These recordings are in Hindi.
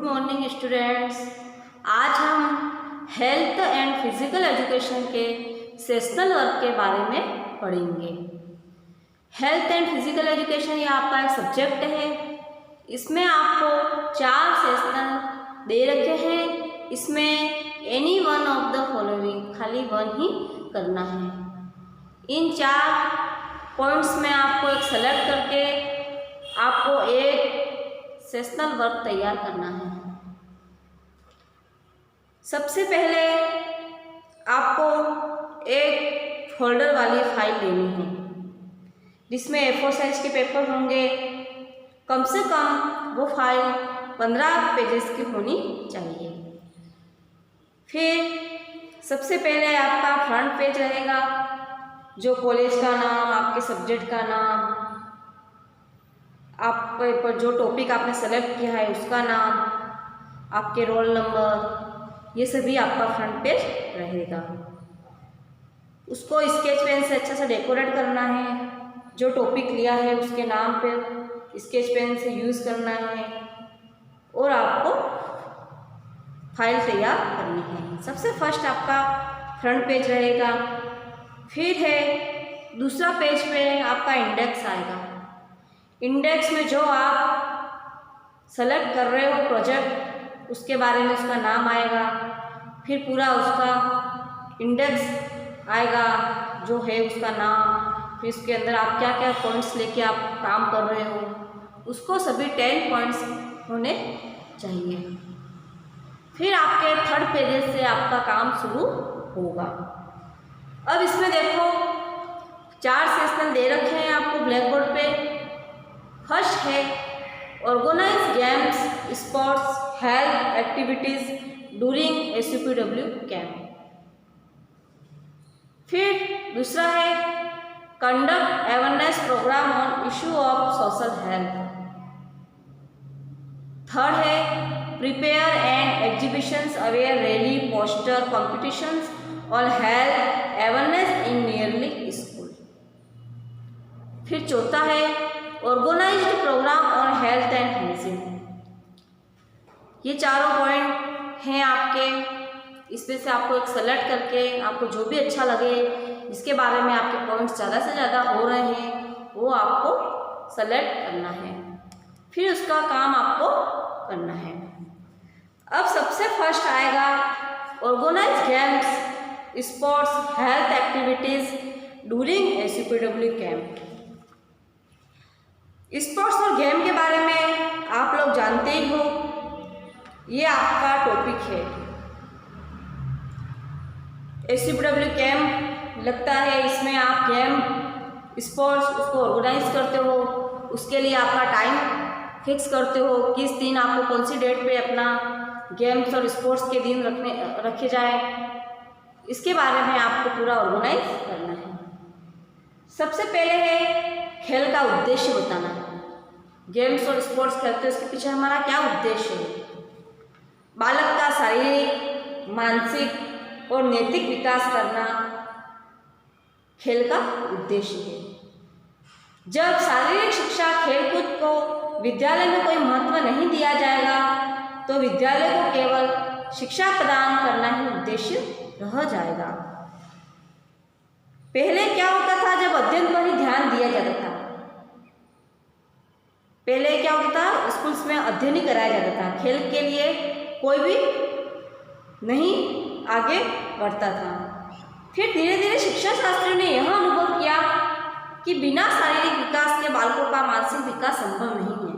Morning students. आज हम हेल्थ एंड फिजिकल एजुकेशन के सेशनल वर्क के बारे में पढ़ेंगे। हेल्थ एंड फिजिकल एजुकेशन ये आपका एक सब्जेक्ट है। इसमें आपको 4 सेशनल दे रखे हैं। इसमें any one of the following, खाली वन ही करना है। इन 4 पॉइंट्स में आपको एक सेलेक्ट करके आपको एक सेशनल वर्क तैयार करना है। सबसे पहले आपको एक फोल्डर वाली फाइल लेनी है जिसमें A4 साइज के पेपर होंगे। कम से कम वो फाइल 15 पेजेस की होनी चाहिए। फिर सबसे पहले आपका फ्रंट पेज रहेगा, जो कॉलेज का नाम, आपके सब्जेक्ट का नाम, आप पर जो टॉपिक आपने सेलेक्ट किया है उसका नाम, आपके रोल नंबर, ये सभी आपका फ्रंट पेज रहेगा। उसको स्केच पेन से अच्छा से डेकोरेट करना है। जो टॉपिक लिया है उसके नाम पे स्केच पेन से यूज़ करना है और आपको फाइल तैयार करनी है। सबसे फर्स्ट आपका फ्रंट पेज रहेगा। फिर है दूसरा पेज पे आपका इंडेक्स आएगा। इंडेक्स में जो आप सेलेक्ट कर रहे हो प्रोजेक्ट, उसके बारे में उसका नाम आएगा। फिर पूरा उसका इंडेक्स आएगा जो है उसका नाम। फिर उसके अंदर आप क्या क्या पॉइंट्स लेके आप काम कर रहे हो, उसको सभी 10 पॉइंट्स होने चाहिए। फिर आपके थर्ड पेजेस से आपका काम शुरू होगा। अब इसमें देखो 4 सेशनल दे रखे हैं आपको ब्लैक बोर्ड पे। फर्स्ट है organise games, sports, health activities during SUPW camp. फिर दूसरा है conduct awareness programme on issue of social health. Third है prepare and exhibitions, aware rally, poster, competitions on health awareness in nearly school. फिर चौथा है organised programme on health and hygiene. ये चारों पॉइंट हैं आपके। इसमें से आपको एक सेलेक्ट करके आपको जो भी अच्छा लगे, जिसके बारे में आपके पॉइंट्स ज़्यादा से ज़्यादा हो रहे हैं, वो आपको सेलेक्ट करना है। फिर उसका काम आपको करना है। अब सबसे फर्स्ट आएगा organise games, sports, health activities during SUPW camp. Sports और गेम के बारे में आप लोग जानते ही हो। ये आपका टॉपिक है। SUPW कैंप लगता है, इसमें आप गेम, स्पोर्ट्स उसको ऑर्गेनाइज करते हो। उसके लिए आपका टाइम फिक्स करते हो, किस दिन आपको कौन सी डेट पे अपना गेम्स और स्पोर्ट्स के दिन रखे जाए। इसके बारे में आपको पूरा ऑर्गेनाइज करना है। सबसे पहले है खेल का उद्देश्य बताना। गेम्स और स्पोर्ट्स खेलते हैं, उसके पीछे हमारा क्या उद्देश्य है। बालक का शारीरिक, मानसिक और नैतिक विकास करना खेल का उद्देश्य है। जब शारीरिक शिक्षा, खेलकूद को विद्यालय में कोई महत्व नहीं दिया जाएगा तो विद्यालय को केवल शिक्षा प्रदान करना ही उद्देश्य रह जाएगा। पहले क्या होता था, जब अध्ययन पर ही ध्यान दिया जाता था। पहले क्या होता था, स्कूल्स में अध्ययन ही कराया जाता था, खेल के लिए कोई भी नहीं आगे बढ़ता था। फिर धीरे धीरे शिक्षा शास्त्रियों ने यह अनुभव किया कि बिना शारीरिक विकास के बालकों का मानसिक विकास संभव नहीं है।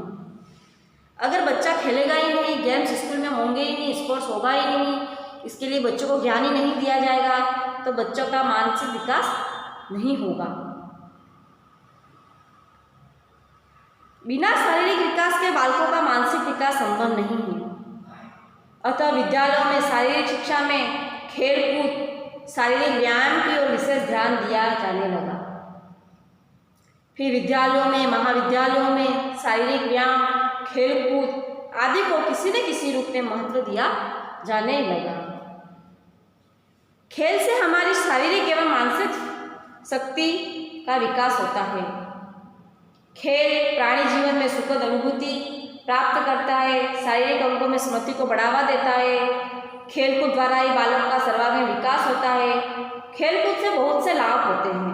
अगर बच्चा खेलेगा ही नहीं, गेम्स स्कूल में होंगे ही नहीं, स्पोर्ट्स होगा ही नहीं, इसके लिए बच्चों को ज्ञान ही नहीं दिया जाएगा, तो बच्चों का मानसिक विकास नहीं होगा। बिना शारीरिक विकास के बालकों का मानसिक विकास संभव नहीं है। अतः विद्यालयों में शारीरिक शिक्षा में खेलकूद, शारीरिक व्यायाम की ओर विशेष ध्यान दिया जाने लगा। फिर विद्यालयों में, महाविद्यालयों में शारीरिक व्यायाम, खेलकूद आदि को किसी न किसी रूप में महत्व दिया जाने लगा। खेल से हमारी शारीरिक एवं मानसिक शक्ति का विकास होता है। खेल प्राणी जीवन में सुखद अनुभूति प्राप्त करता है, शारीरिक अंगों में स्मृति को बढ़ावा देता है। खेलकूद द्वारा ही बालक का सर्वांगीण विकास होता है। खेलकूद से बहुत से लाभ होते हैं,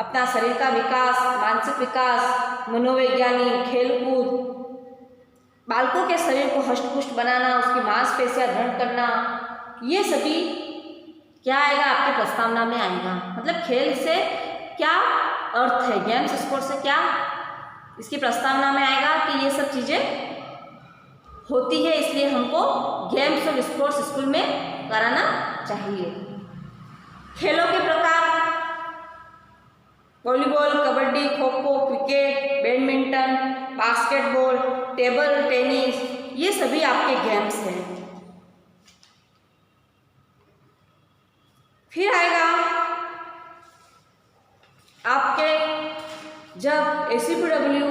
अपना शरीर का विकास, मानसिक विकास, मनोवैज्ञानिक, खेलकूद, बालकों के शरीर को हष्ट-पुष्ट बनाना, उसकी मांसपेशियां दृढ़ करना, ये सभी क्या आएगा आपके प्रस्तावना में आएगा। मतलब खेल से क्या अर्थ है, गेम्स स्पोर्ट्स से क्या इसकी प्रस्तावना में आएगा कि ये सब चीज़ें होती है, इसलिए हमको गेम्स और स्पोर्ट्स स्कूल में कराना चाहिए। खेलों के प्रकार volleyball, kabaddi, kho kho, cricket, badminton, basketball, table tennis, ये सभी आपके गेम्स हैं। फिर आएगा आपके जब ACPW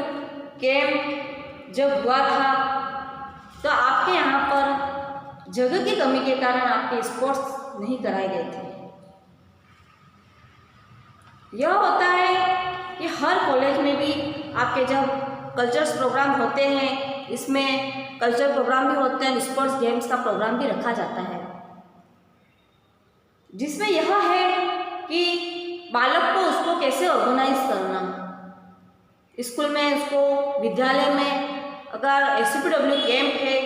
कैंप जब हुआ था तो आपके यहाँ पर जगह की कमी के कारण आपके स्पोर्ट्स नहीं कराए गए थे। यह होता है कि हर कॉलेज में भी आपके जब कल्चरल प्रोग्राम होते हैं, इसमें कल्चरल प्रोग्राम भी होते हैं, स्पोर्ट्स गेम्स का प्रोग्राम भी रखा जाता है, जिसमें यह है कि बालक को उसको कैसे ऑर्गेनाइज करना। स्कूल में उसको, विद्यालय में अगर ACPW कैंप है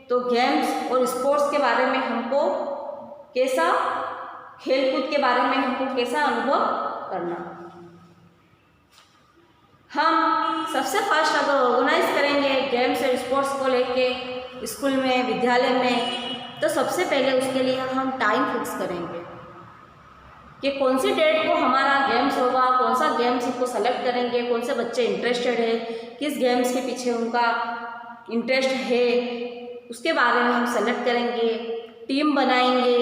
तो गेम्स और स्पोर्ट्स के बारे में हमको कैसा, खेलकूद के बारे में हमको कैसा अनुभव करना। हम सबसे फर्स्ट अगर ऑर्गेनाइज करेंगे गेम्स और स्पोर्ट्स को लेके स्कूल में, विद्यालय में, तो सबसे पहले उसके लिए हम टाइम फिक्स करेंगे कि कौन सी डेट को हमारा गेम्स होगा, कौन सा गेम्स को सेलेक्ट करेंगे, कौन से बच्चे इंटरेस्टेड है, किस गेम्स के पीछे उनका इंटरेस्ट है, उसके बारे में हम सेलेक्ट करेंगे, टीम बनाएंगे,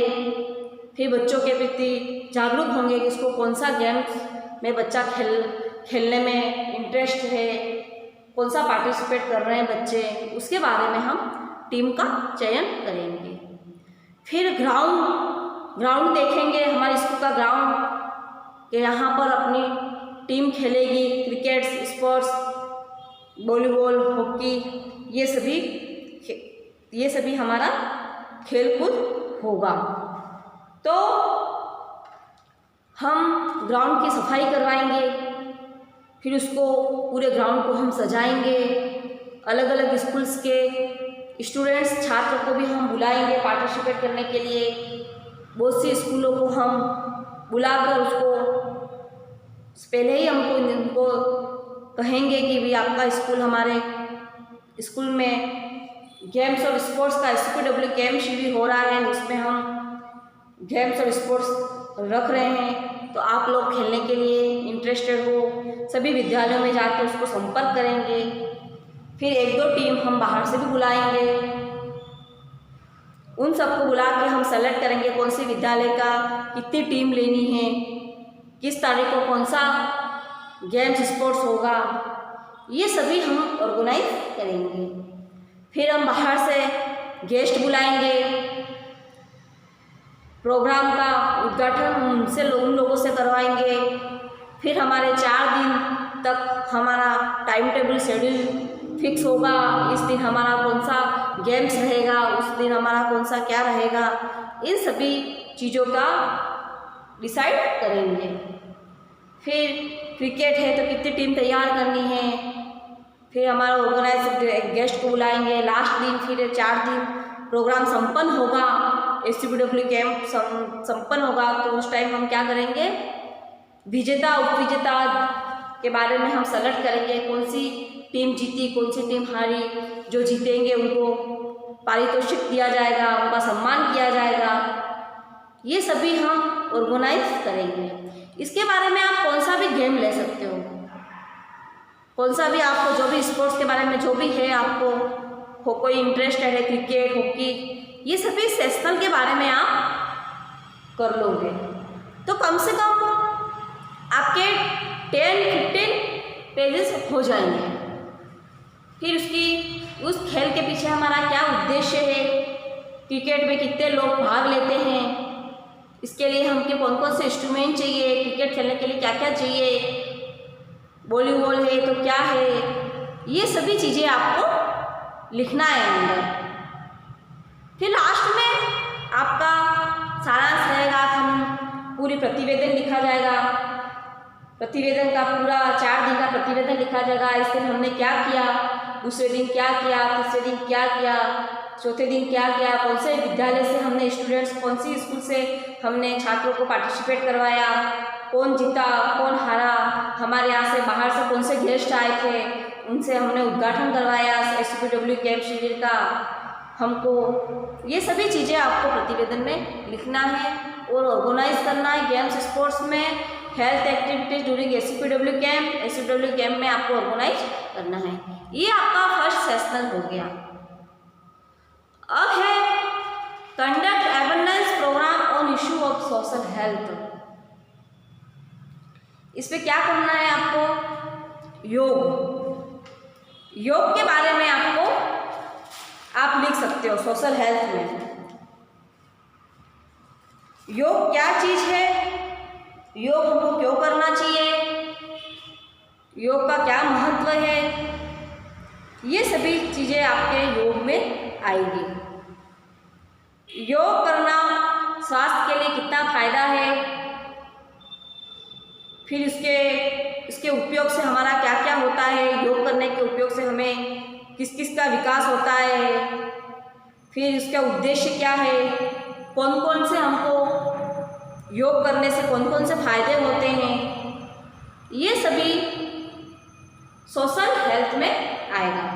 फिर बच्चों के प्रति जागरूक होंगे कि उसको कौन सा गेम्स में बच्चा खेलने में इंटरेस्ट है, कौन सा पार्टिसिपेट कर रहे हैं बच्चे, उसके बारे में हम टीम का चयन करेंगे। फिर ग्राउंड देखेंगे, हमारे स्कूल का ग्राउंड कि यहाँ पर अपनी टीम खेलेगी, क्रिकेट, स्पोर्ट्स, वॉलीबॉल, हॉकी, ये सभी हमारा खेलकूद होगा। तो हम ग्राउंड की सफाई करवाएंगे, फिर उसको पूरे ग्राउंड को हम सजाएंगे, अलग अलग स्कूल्स के स्टूडेंट्स, छात्रों को भी हम बुलाएंगे पार्टिसिपेट करने के लिए। बहुत सी स्कूलों को हम बुलाकर उसको पहले ही उनको कहेंगे कि भी आपका स्कूल, हमारे स्कूल में गेम्स और स्पोर्ट्स का ACPW कैंप शिविर हो रहा है, उसमें हम गेम्स और स्पोर्ट्स रख रहे हैं, तो आप लोग खेलने के लिए इंटरेस्टेड हो, सभी विद्यालयों में जाकर उसको संपर्क करेंगे। फिर 1-2 टीम हम बाहर से भी बुलाएंगे, उन सबको बुला के हम सेलेक्ट करेंगे कौन सी विद्यालय का कितनी टीम लेनी है, किस तारीख को कौन सा गेम्स स्पोर्ट्स होगा, ये सभी हम ऑर्गेनाइज करेंगे। फिर हम बाहर से गेस्ट बुलाएंगे, प्रोग्राम का उद्घाटन उन लोगों से करवाएंगे। फिर हमारे 4 दिन तक हमारा टाइम टेबल शेड्यूल फिक्स होगा, इस दिन हमारा कौन सा गेम्स रहेगा, उस दिन हमारा कौन सा क्या रहेगा, इन सभी चीज़ों का डिसाइड करेंगे। फिर क्रिकेट है तो कितनी टीम तैयार करनी है, फिर हमारा ऑर्गेनाइज गेस्ट को बुलाएंगे। लास्ट दिन फिर 4 दिन प्रोग्राम संपन्न होगा, ACPW कैंप संपन्न होगा, तो उस टाइम हम क्या करेंगे, विजेता उपविजेता के बारे में हम सेलेक्ट करेंगे, कौन सी टीम जीती, कौन सी टीम हारी। जो जीतेंगे उनको पारितोषिक दिया जाएगा, उनका सम्मान किया जाएगा, ये सभी हम ऑर्गेनाइज करेंगे। इसके बारे में आप कौन सा भी गेम ले सकते हो, कौन सा भी आपको जो भी स्पोर्ट्स के बारे में जो भी है, आपको कोई इंटरेस्ट है, क्रिकेट, हॉकी, ये सभी सेशनल के बारे में आप कर लोगे, तो कम से कम आपके 10-15 पेजेस हो जाएंगे। फिर उस खेल के पीछे हमारा क्या उद्देश्य है, क्रिकेट में कितने लोग भाग लेते हैं, इसके लिए हमके कौन कौन से इंस्ट्रूमेंट चाहिए, क्रिकेट खेलने के लिए क्या क्या चाहिए, वॉलीबॉल है तो क्या है, ये सभी चीज़ें आपको लिखना है अंदर। फिर लास्ट में आपका सारांश रहेगा, हम पूरी प्रतिवेदन लिखा जाएगा। प्रतिवेदन का पूरा 4 दिन का प्रतिवेदन लिखा जाएगा। इस दिन हमने क्या किया, दूसरे दिन क्या किया, तीसरे दिन क्या किया, चौथे दिन क्या किया, कौन से विद्यालय से हमने स्टूडेंट्स, कौन सी स्कूल से हमने छात्रों को पार्टिसिपेट करवाया, कौन जीता कौन हारा, हमारे यहाँ से बाहर से कौन से गेस्ट आए थे, उनसे हमने उद्घाटन करवाया SCPW कैंप शिविर का। हमको ये सभी चीज़ें आपको प्रतिवेदन में लिखना है और ऑर्गेनाइज करना है। गेम्स स्पोर्ट्स में health activities during SCPW camp में आपको ऑर्गेनाइज करना है। ये आपका फर्स्ट सेशनल हो गया। अब है conduct awareness programme on issue of social health. इस पे क्या करना है आपको, योग के बारे में आपको आप लिख सकते हो। सोशल हेल्थ में योग क्या चीज है, योग हमको क्यों करना चाहिए, योग का क्या महत्व है, ये सभी चीजें आपके योग में आएगी। योग करना स्वास्थ्य के लिए कितना फायदा है, फिर इसके उपयोग से हमारा क्या क्या होता है, योग करने के उपयोग से हमें किस किस का विकास होता है, फिर इसका उद्देश्य क्या है, कौन कौन से हमको योग करने से कौन कौन से फायदे होते हैं, ये सभी सोशल हेल्थ में आएगा।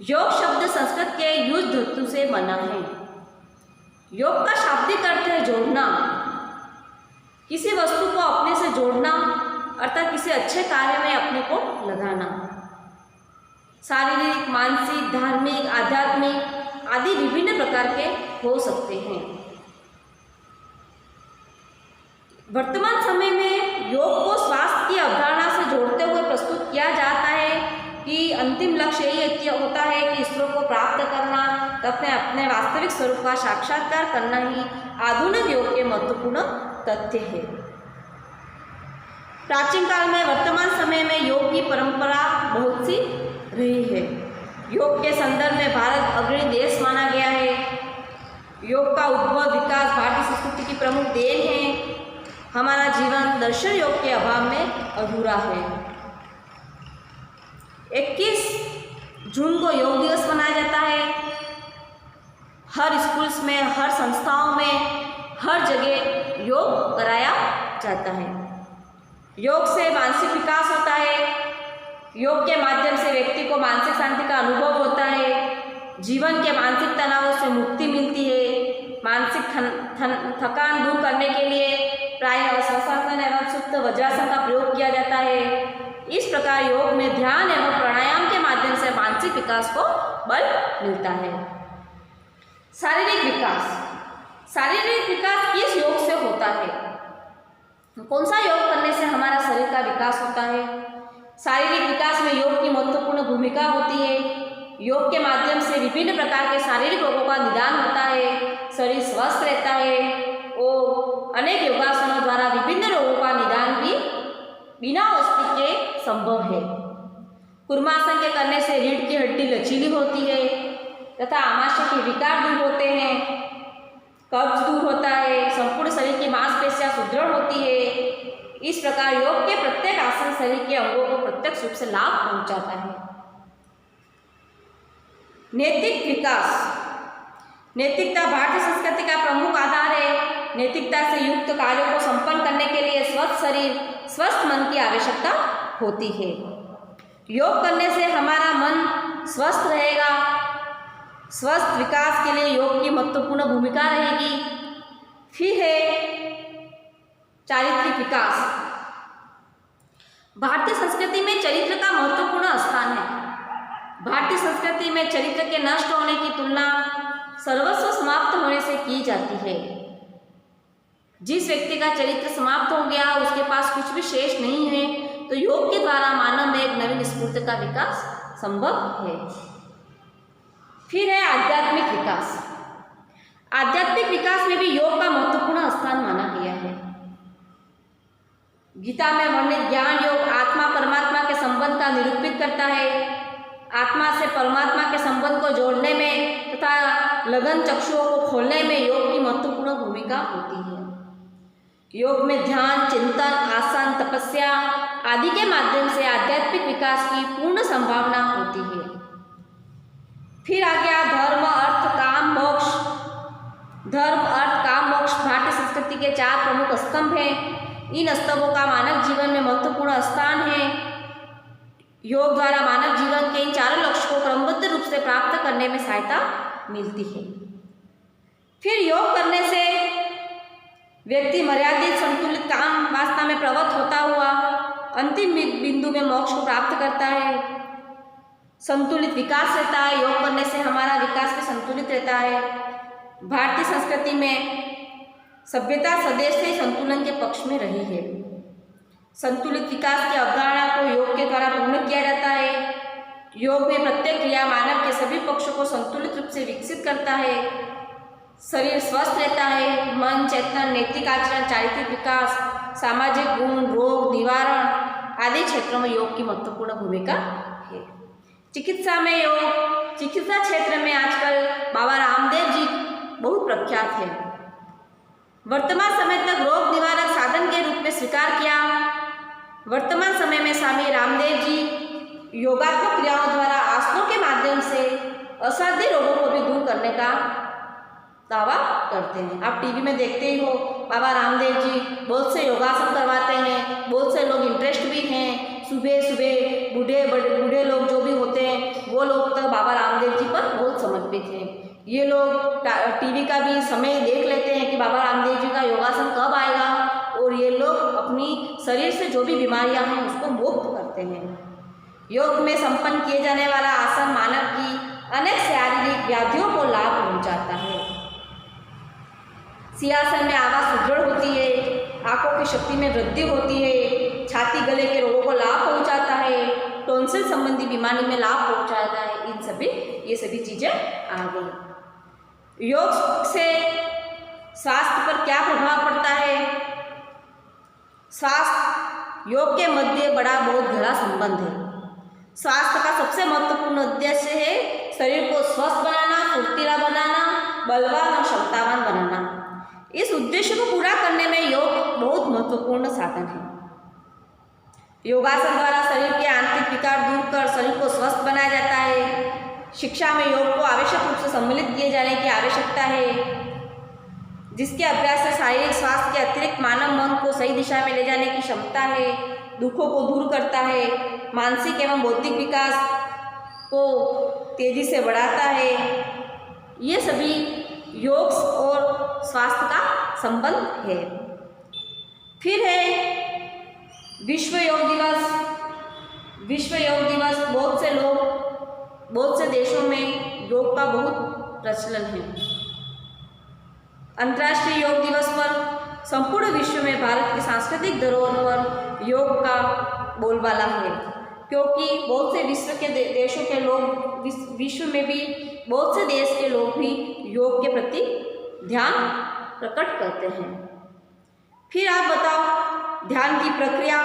योग शब्द संस्कृत के युज धातु से बना है। योग का शाब्दिक अर्थ है जोड़ना, किसी वस्तु को अपने से जोड़ना, अर्थात किसी अच्छे कार्य में अपने को लगाना। शारीरिक, मानसिक, धार्मिक, आध्यात्मिक आदि विभिन्न प्रकार के हो सकते हैं। वर्तमान समय में योग को स्वास्थ्य की अवधारणा से जोड़ते हुए प्रस्तुत किया जाता है कि अंतिम लक्ष्य यही होता है कि ईश्वर को प्राप्त करना, तब अपने वास्तविक स्वरूप का साक्षात्कार करना ही आधुनिक योग के महत्वपूर्ण तथ्य है। प्राचीन काल में वर्तमान समय में योग की परंपरा बहुत सी रही है। योग के संदर्भ में भारत अग्रणी देश माना गया है। योग का उद्भव विकास भारतीय संस्कृति की प्रमुख देन है। हमारा जीवन दर्शन योग के अभाव में अधूरा है। 21 जून को योग दिवस मनाया जाता है। हर स्कूल्स में, हर संस्थाओं में, हर जगह योग कराया जाता है। योग से मानसिक विकास होता है। योग के माध्यम से व्यक्ति को मानसिक शांति का अनुभव होता है। जीवन के मानसिक तनावों से मुक्ति मिलती है। मानसिक थकान दूर करने के लिए प्रायः शवासन एवं सुप्त वज्रासन का प्रयोग किया जाता है। इस प्रकार योग में ध्यान एवं प्राणायाम के माध्यम से मानसिक विकास को बल मिलता है। शारीरिक विकास, शारीरिक विकास किस योग से होता है, कौन सा योग करने से हमारा शरीर का विकास होता है। शारीरिक विकास में योग की महत्वपूर्ण भूमिका होती है। योग के माध्यम से विभिन्न प्रकार के शारीरिक रोगों का निदान होता है, शरीर स्वस्थ रहता है और अनेक योगासनों द्वारा विभिन्न रोगों का निदान भी बिना औषधि के संभव है। कूर्मासन के करने से रीढ़ की हड्डी लचीली होती है तथा आमाशय के विकार दूर होते हैं, कब्ज दूर होता है, संपूर्ण शरीर की मांसपेशियां सुदृढ़ होती है। इस प्रकार योग के प्रत्येक आसन शरीर के अंगों को प्रत्यक्ष रूप से लाभ पहुंचाता है। नैतिक विकास, नैतिकता भारतीय संस्कृति का प्रमुख आधार है। नैतिकता से युक्त कार्यों को संपन्न करने के लिए स्वस्थ शरीर, स्वस्थ मन की आवश्यकता होती है। योग करने से हमारा मन स्वस्थ रहेगा। स्वस्थ विकास के लिए योग की महत्वपूर्ण भूमिका रहेगी। फिर है चारित्रिक विकास। भारतीय संस्कृति में चरित्र का महत्वपूर्ण स्थान है। भारतीय संस्कृति में चरित्र के नष्ट होने की तुलना सर्वस्व समाप्त होने से की जाती है। जिस व्यक्ति का चरित्र समाप्त हो गया, उसके पास कुछ भी शेष नहीं है, तो योग के द्वारा मानव में एक नवीन स्फूर्ति का विकास संभव है। फिर है आध्यात्मिक विकास। आध्यात्मिक विकास में भी योग का महत्वपूर्ण स्थान माना गया है। गीता में वर्णित ज्ञान योग आत्मा परमात्मा के संबंध का निरूपित करता है। आत्मा से परमात्मा के संबंध को जोड़ने में तथा लगन चक्षुओं को खोलने में योग की महत्वपूर्ण भूमिका होती है। योग में ध्यान, चिंतन, आसन, तपस्या आदि के माध्यम से आध्यात्मिक विकास की पूर्ण संभावना होती है। फिर आ गया धर्म, अर्थ, काम, मोक्ष। धर्म, अर्थ, काम, मोक्ष भारतीय संस्कृति के 4 प्रमुख स्तंभ हैं। इन स्तंभों का मानव जीवन में महत्वपूर्ण स्थान है। योग द्वारा मानव जीवन के इन 4 लक्ष्यों को क्रमबद्ध रूप से प्राप्त करने में सहायता मिलती है। फिर योग करने से व्यक्ति मर्यादित संतुलित काम वासना में प्रवृत्त होता हुआ अंतिम बिंदु में मोक्ष को प्राप्त करता है। संतुलित विकास रहता है। योग करने से हमारा विकास भी संतुलित रहता है। भारतीय संस्कृति में सभ्यता सदैव से संतुलन के पक्ष में रही है। संतुलित विकास की अवधारणा को योग के द्वारा पूर्ण किया जाता है। योग में प्रत्येक क्रिया मानव के सभी पक्षों को संतुलित रूप से विकसित करता है। शरीर स्वस्थ रहता है। मन, चेतन, नैतिक आचरण, चारित्रिक विकास, सामाजिक गुण, रोग निवारण आदि क्षेत्रों में योग की महत्वपूर्ण भूमिका है। चिकित्सा में योग, चिकित्सा क्षेत्र में आजकल बाबा रामदेव जी बहुत प्रख्यात है। वर्तमान समय तक रोग निवारक साधन के रूप में स्वीकार किया। वर्तमान समय में स्वामी रामदेव जी योगात्मक क्रियाओं द्वारा आसनों के माध्यम से असाध्य रोगों को भी दूर करने का दावा करते हैं। आप टीवी में देखते ही हो, बाबा रामदेव जी बहुत से योगासन करवाते हैं। बहुत से लोग इंटरेस्ट भी हैं। सुबह सुबह बूढ़े लोग जो भी होते हैं वो लोग तो बाबा रामदेव जी पर बहुत समर्पित हैं। ये लोग टीवी का भी समय देख लेते हैं कि बाबा रामदेव जी का योगासन कब आएगा, और ये लोग अपनी शरीर से जो भी बीमारियां हैं उसको मुक्त करते हैं। योग में संपन्न किए जाने वाला आसन मानव की अनेक शारीरिक व्याधियों को लाभ पहुंचाता है। सिंहासन में आवाज़ सुदृढ़ होती है। आंखों की शक्ति में वृद्धि होती है। छाती गले के रोगों को लाभ पहुंचाता है। टॉन्सिल संबंधी बीमारी में लाभ पहुंचाता है। ये सभी चीज़ें आ गई। योग से स्वास्थ्य पर क्या प्रभाव पड़ता है? स्वास्थ्य योग के मध्य बड़ा बहुत गहरा संबंध है। स्वास्थ्य का सबसे महत्वपूर्ण उद्देश्य है शरीर को स्वस्थ बनाना, फुर्तीला बनाना, बलवान और क्षमतावान बनाना। इस उद्देश्य को पूरा करने में योग बहुत महत्वपूर्ण साधन है। योगासन द्वारा शरीर के आंतरिक विकार दूर कर शरीर को स्वस्थ बनाया जाता है। शिक्षा में योग को आवश्यक रूप से सम्मिलित किए जाने की आवश्यकता है, जिसके अभ्यास से शारीरिक स्वास्थ्य के अतिरिक्त मानव मन को सही दिशा में ले जाने की क्षमता है। दुखों को दूर करता है। मानसिक एवं बौद्धिक विकास को तेजी से बढ़ाता है। ये सभी योग और स्वास्थ्य का संबंध है। फिर है विश्व योग दिवस। विश्व योग दिवस बहुत से देशों में योग का बहुत प्रचलन है। अंतर्राष्ट्रीय योग दिवस पर संपूर्ण विश्व में भारत की सांस्कृतिक धरोहर पर योग का बोलबाला है, क्योंकि बहुत से विश्व के देशों के लोग, विश्व में भी बहुत से देश के लोग भी योग के प्रति ध्यान प्रकट करते हैं। फिर आप बताओ, ध्यान की प्रक्रिया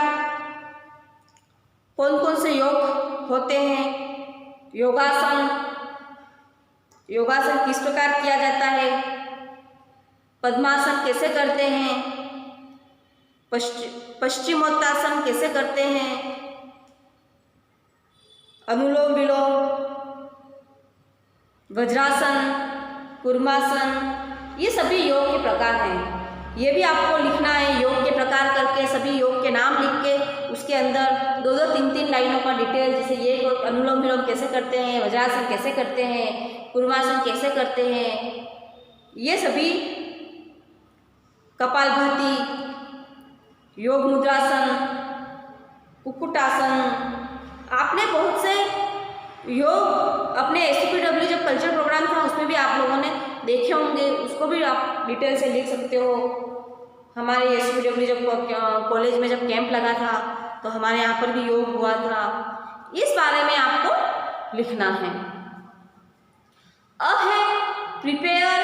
कौन कौन से योग होते हैं? योगासन किस प्रकार किया जाता है? पद्मासन कैसे करते हैं? पश्चिमोत्तासन कैसे करते हैं? अनुलोम विलोम, वज्रासन, कूर्मासन, ये सभी योग के प्रकार हैं। ये भी आपको लिखना है, योग के प्रकार करके सभी योग के नाम लिख के उसके अंदर 2-2, 3-3 लाइनों का डिटेल, जैसे ये अनुलोम विलोम कैसे करते हैं, वज्रासन कैसे करते हैं, कूर्मासन कैसे करते हैं, ये सभी कपालभाति, योग मुद्रासन, कुक्कुटासन, आपने बहुत से योग अपने SCPW जब कल्चर प्रोग्राम था उसमें भी आप लोगों ने देखे होंगे, उसको भी आप डिटेल से लिख सकते हो। हमारे SCPW जब कॉलेज में जब कैंप लगा था तो हमारे यहाँ पर भी योग हुआ था, इस बारे में आपको लिखना है। अब है प्रिपेयर,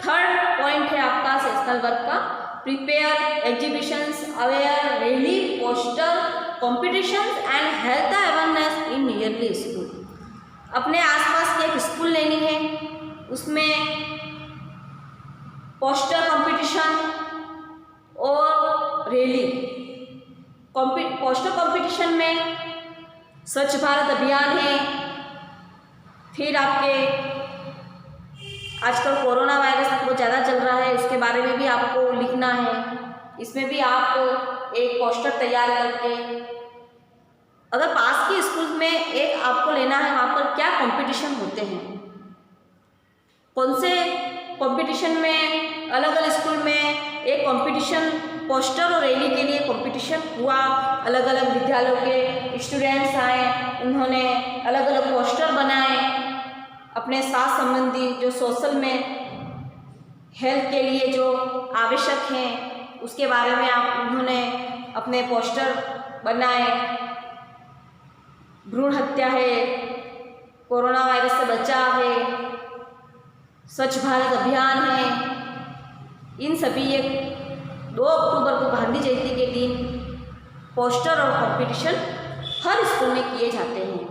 थर्ड पॉइंट है आपका सेशनल वर्क का। Prepare exhibitions, aware, rally, poster, competitions and health awareness in nearly school. अपने आसपास की एक स्कूल लेनी है, उसमें पोस्टर कंपटीशन और रैली। पोस्टर कंपटीशन में स्वच्छ भारत अभियान है, फिर आपके आजकल कोरोना वायरस बहुत ज़्यादा चल रहा है, उसके बारे में भी आपको लिखना है। इसमें भी आप एक पोस्टर तैयार करके, अगर पास के स्कूल में एक आपको लेना है, वहाँ पर क्या कंपटीशन होते हैं, कौन से कंपटीशन में, अलग अलग स्कूल में एक कंपटीशन पोस्टर और रैली के लिए कंपटीशन हुआ। अलग अलग विद्यालयों के स्टूडेंट्स आए, उन्होंने अलग अलग पोस्टर बनाए अपने स्वास्थ्य संबंधी, जो सोशल में हेल्थ के लिए जो आवश्यक हैं उसके बारे में उन्होंने अपने पोस्टर बनाए। भ्रूण हत्या है, कोरोना वायरस से बचाव है, स्वच्छ भारत अभियान है, इन सभी एक 2 अक्टूबर को गांधी जयंती के दिन पोस्टर और कंपटीशन हर स्कूल में किए जाते हैं।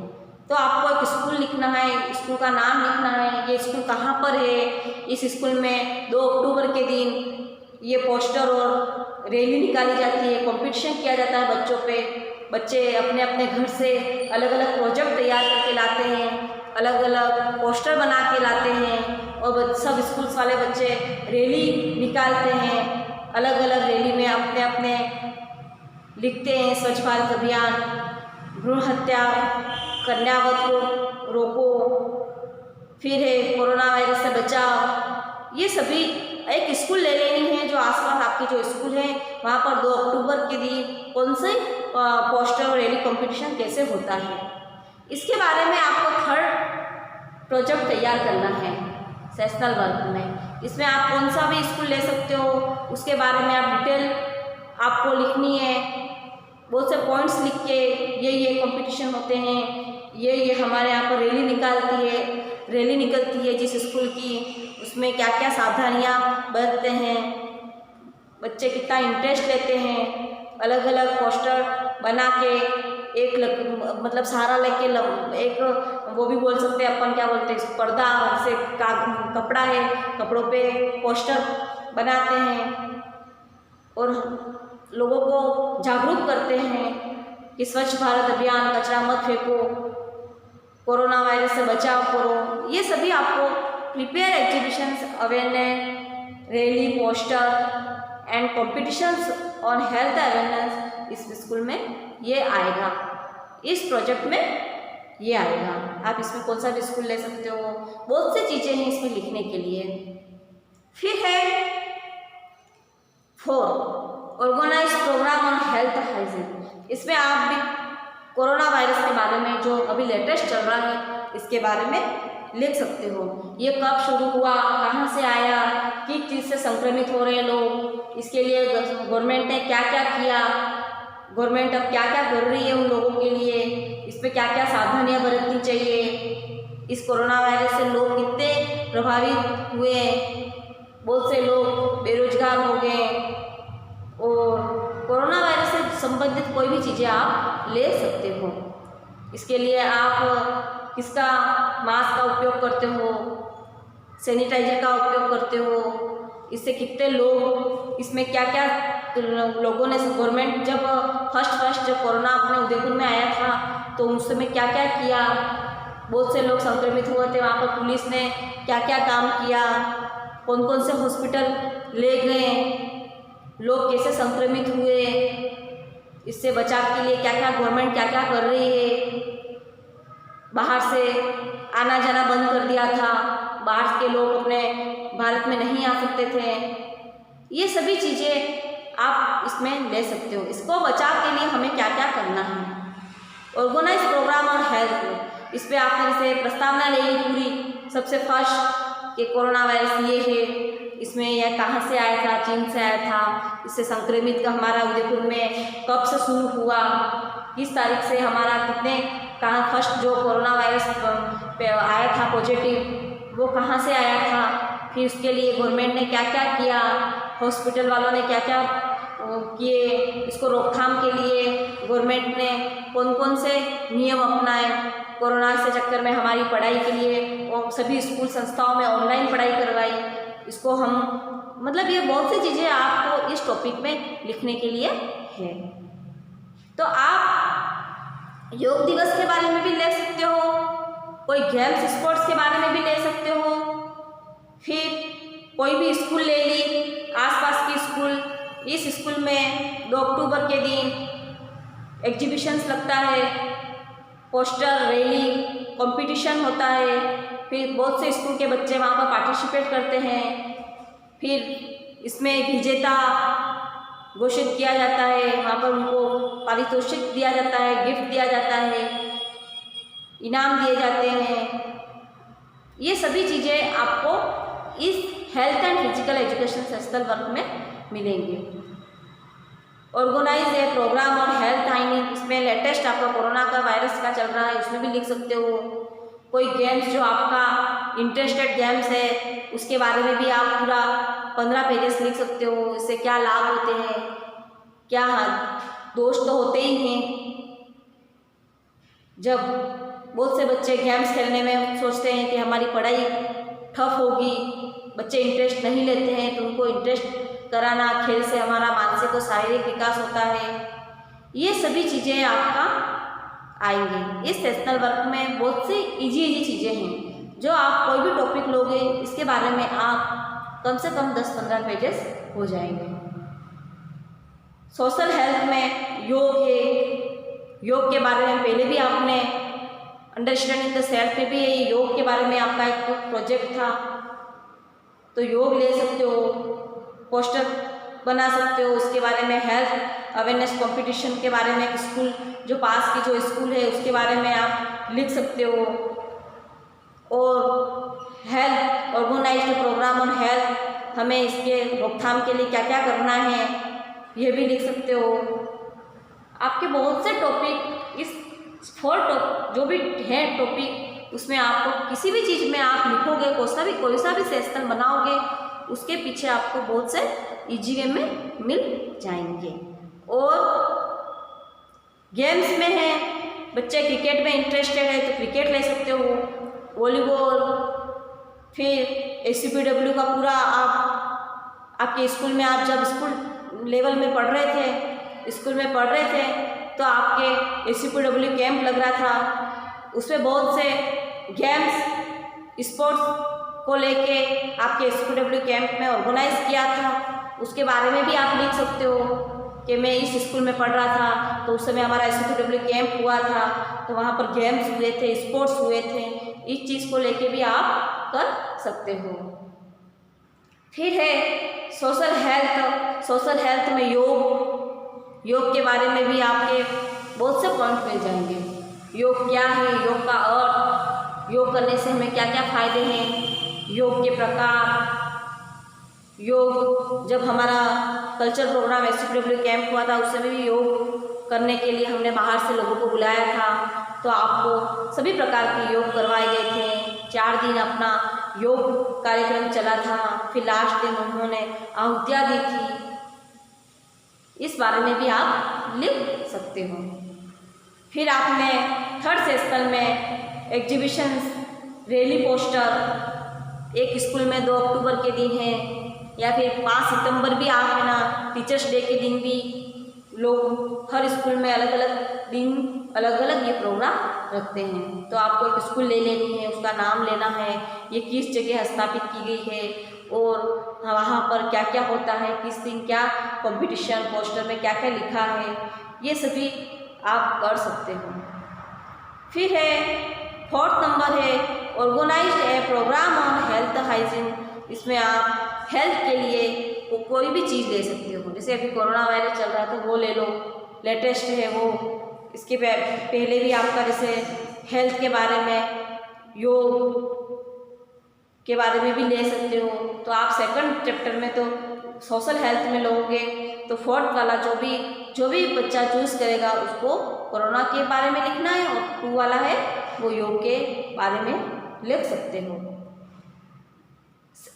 तो आपको एक स्कूल लिखना है, स्कूल का नाम लिखना है, ये स्कूल कहाँ पर है, इस स्कूल में 2 अक्टूबर के दिन ये पोस्टर और रैली निकाली जाती है, कंपटीशन किया जाता है बच्चों पे। बच्चे अपने अपने घर से अलग अलग प्रोजेक्ट तैयार करके लाते हैं, अलग अलग पोस्टर बना के लाते हैं और सब स्कूल्स वाले बच्चे रैली निकालते हैं। अलग अलग रैली में अपने अपने लिखते हैं, स्वच्छ भारत अभियान, भ्रूण हत्या, कन्यावत को रोको, फिर है कोरोना वायरस से बचाव। ये सभी एक स्कूल ले लेनी है, जो आसपास आपके जो स्कूल है वहाँ पर 2 अक्टूबर के दिन कौन से पोस्टर और रैली कंपटीशन कैसे होता है, इसके बारे में आपको 3rd प्रोजेक्ट तैयार करना है सेशनल वर्क में। इसमें आप कौन सा भी स्कूल ले सकते हो, उसके बारे में आप डिटेल आपको लिखनी है। बहुत से पॉइंट्स लिख के ये कंपटीशन होते हैं, ये हमारे यहाँ पर रैली निकलती है जिस स्कूल की, उसमें क्या क्या सावधानियाँ बरतते हैं, बच्चे कितना इंटरेस्ट लेते हैं। अलग अलग पोस्टर बना के एक मतलब सहारा लेके एक वो भी बोल सकते हैं अपन, क्या बोलते हैं, पर्दा से कपड़ा है, कपड़ों पे पोस्टर बनाते हैं और लोगों को जागरूक करते हैं कि स्वच्छ भारत अभियान, कचरा मत फेंको, कोरोना वायरस से बचाव करो। ये सभी आपको prepare exhibitions, awareness, rally, poster and competitions on health awareness इस स्कूल में ये आएगा, इस प्रोजेक्ट में ये आएगा। आप इसमें कौन सा भी स्कूल ले सकते हो, बहुत सी चीज़ें हैं इसमें लिखने के लिए। फिर है 4 organise programme on health hygiene. इसमें आप भी कोरोना वायरस के बारे में जो अभी लेटेस्ट चल रहा है इसके बारे में लिख सकते हो। ये कब शुरू हुआ, कहाँ से आया, किस चीज़ से संक्रमित हो रहे हैं लोग, इसके लिए गवर्नमेंट ने क्या क्या किया, गवर्नमेंट अब क्या क्या कर रही है उन लोगों के लिए, इस पर क्या क्या सावधानियाँ बरतनी चाहिए। इस कोरोना वायरस से लोग कितने प्रभावित हुए, बहुत से लोग बेरोजगार हो गए, और कोरोना वायरस से संबंधित कोई भी चीज़ें आप ले सकते हो। इसके लिए आप किसका मास्क का उपयोग करते हो, सैनिटाइजर का उपयोग करते हो, इससे कितने लोग, इसमें क्या क्या लोगों ने, गवर्नमेंट जब फर्स्ट जब कोरोना अपने उदयपुर में आया था तो उस समय क्या क्या किया, बहुत से लोग संक्रमित हुए थे, वहाँ पर पुलिस ने क्या क्या काम किया, कौन कौन से हॉस्पिटल ले गए, लोग कैसे संक्रमित हुए, इससे बचाव के लिए क्या क्या गवर्नमेंट क्या क्या कर रही है। बाहर से आना जाना बंद कर दिया था, बाहर के लोग अपने भारत में नहीं आ सकते थे। ये सभी चीज़ें आप इसमें ले सकते हो। इसको बचाव के लिए हमें क्या क्या करना है। ऑर्गेनाइज प्रोग्राम और हेल्थ, इस पर आपने जैसे प्रस्तावना ले ली पूरी, सबसे फर्स्ट कि कोरोना वायरस ये है, इसमें यह कहाँ से आया था, चीन से आया था, इससे संक्रमित का हमारा उदयपुर में कब से शुरू हुआ, किस तारीख से हमारा कितने कहाँ फर्स्ट जो कोरोना वायरस पे आया था पॉजिटिव वो कहाँ से आया था, फिर उसके लिए गवर्नमेंट ने क्या क्या किया, हॉस्पिटल वालों ने क्या क्या किए, इसको रोकथाम के लिए गवर्नमेंट ने कौन कौन से नियम अपनाए, कोरोना से चक्कर में हमारी पढ़ाई के लिए और सभी स्कूल संस्थाओं में ऑनलाइन पढ़ाई करवाई, इसको हम मतलब ये बहुत सी चीज़ें आपको इस टॉपिक में लिखने के लिए है। तो आप योग दिवस के बारे में भी ले सकते हो, कोई गेम्स स्पोर्ट्स के बारे में भी ले सकते हो, फिर कोई भी स्कूल ले ली, आसपास की स्कूल, इस स्कूल में 2 अक्टूबर के दिन एग्जीबिशंस लगता है, पोस्टर रैली कंपटीशन होता है, फिर बहुत से स्कूल के बच्चे वहाँ पर पार्टिसिपेट करते हैं, फिर इसमें विजेता घोषित किया जाता है, वहाँ पर उनको पारितोषिक दिया जाता है, गिफ्ट दिया जाता है, इनाम दिए जाते हैं। ये सभी चीज़ें आपको इस हेल्थ एंड फिजिकल एजुकेशन सेस्टल वर्क में मिलेंगे। ऑर्गेनाइज है प्रोग्राम और हेल्थ हाइजीन, इसमें लेटेस्ट आपका कोरोना का वायरस का चल रहा है, उसमें भी लिख सकते हो। कोई गेम्स जो आपका इंटरेस्टेड गेम्स है उसके बारे में भी आप पूरा 15 पेजेस लिख सकते हो, इससे क्या लाभ होते हैं, क्या दोष तो होते ही हैं। जब बहुत से बच्चे गेम्स खेलने में सोचते हैं कि हमारी पढ़ाई ठप होगी, बच्चे इंटरेस्ट नहीं लेते हैं, तो उनको इंटरेस्ट कराना, खेल से हमारा मानसिक और शारीरिक विकास होता है। ये सभी चीज़ें आपका आएंगे इस सेशनल वर्क में। बहुत सी इजी चीज़ें हैं जो आप कोई भी टॉपिक लोगे इसके बारे में आप कम से कम 10-15 पेजेस हो जाएंगे। सोशल हेल्थ में योग है, योग के बारे में पहले भी आपने अंडरस्टैंडिंग द सेल्फ पे भी योग के बारे में आपका एक प्रोजेक्ट था, तो योग ले सकते हो, पोस्टर बना सकते हो उसके बारे में, हेल्थ अवेयरनेस कंपटीशन के बारे में, स्कूल जो पास की जो स्कूल है उसके बारे में आप लिख सकते हो, और हेल्थ ऑर्गेनाइज्ड प्रोग्राम और हेल्थ हमें इसके रोकथाम के लिए क्या क्या करना है ये भी लिख सकते हो। आपके बहुत से टॉपिक इस 4 जो भी है टॉपिक उसमें आपको किसी भी चीज़ में आप लिखोगे, कोई सा भी सेशन बनाओगे, उसके पीछे आपको बहुत से इजी वे में मिल जाएंगे। और गेम्स में है, बच्चे क्रिकेट में इंटरेस्टेड है तो क्रिकेट ले सकते हो, वॉलीबॉल, फिर ACPW का पूरा आपके स्कूल में, आप जब स्कूल लेवल में पढ़ रहे थे, स्कूल में पढ़ रहे थे तो आपके ACPW कैंप लग रहा था, उसमें बहुत से गेम्स स्पोर्ट्स को लेके आपके ACPW कैंप में ऑर्गेनाइज किया था, उसके बारे में भी आप लिख सकते हो कि मैं इस स्कूल में पढ़ रहा था तो उस समय हमारा ACPW कैंप हुआ था, तो वहाँ पर गेम्स हुए थे, स्पोर्ट्स हुए थे, इस चीज़ को लेके भी आप कर सकते हो। फिर है सोशल हेल्थ में योग के बारे में भी आपके बहुत से पॉइंट मिल जाएंगे। योग क्या है, योग का अर्थ, योग करने से हमें क्या क्या फायदे हैं, योग के प्रकार, योग जब हमारा कल्चर प्रोग्राम ACPW कैंप हुआ था उस समय भी योग करने के लिए हमने बाहर से लोगों को बुलाया था, तो आपको सभी प्रकार के योग करवाए गए थे। 4 दिन अपना योग कार्यक्रम चला था, फिर लास्ट दिन उन्होंने आहुतियाँ दी थी, इस बारे में भी आप लिख सकते हो। फिर आपने 3rd सेशन में एग्जीबिशंस, रैली, पोस्टर, एक स्कूल में 2 अक्टूबर के दिन है या फिर 5 सितंबर भी आप है ना, टीचर्स डे के दिन भी लोग हर स्कूल में अलग अलग दिन अलग अलग ये प्रोग्राम रखते हैं। तो आपको एक स्कूल ले लेनी है, उसका नाम लेना है, ये किस जगह स्थापित की गई है और वहाँ पर क्या क्या होता है, किस दिन क्या कंपटीशन, पोस्टर में क्या क्या लिखा है, ये सभी आप कर सकते हो। फिर है 4th नंबर है organised a programme on health hygiene. इसमें आप हेल्थ के लिए कोई भी चीज़ ले सकते हो, जैसे अभी कोरोना वायरस चल रहा है तो वो ले लो, लेटेस्ट है वो। इसके पहले भी आपका जैसे हेल्थ के बारे में, योग के बारे में भी ले सकते हो। तो आप 2nd चैप्टर में तो सोशल हेल्थ में लोगे, तो 4th वाला जो भी बच्चा चूज़ करेगा उसको कोरोना के बारे में लिखना है, और 2 वाला है वो योग के बारे में लिख सकते हो।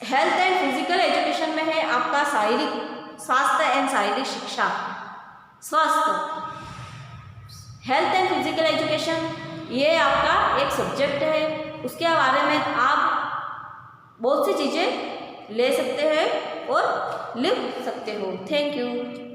हेल्थ एंड फिजिकल एजुकेशन में है आपका शारीरिक स्वास्थ्य एवं शारीरिक शिक्षा, स्वास्थ्य, हेल्थ एंड फिजिकल एजुकेशन, ये आपका एक सब्जेक्ट है। उसके बारे में आप बहुत सी चीज़ें ले सकते हैं और लिख सकते हो। Thank you.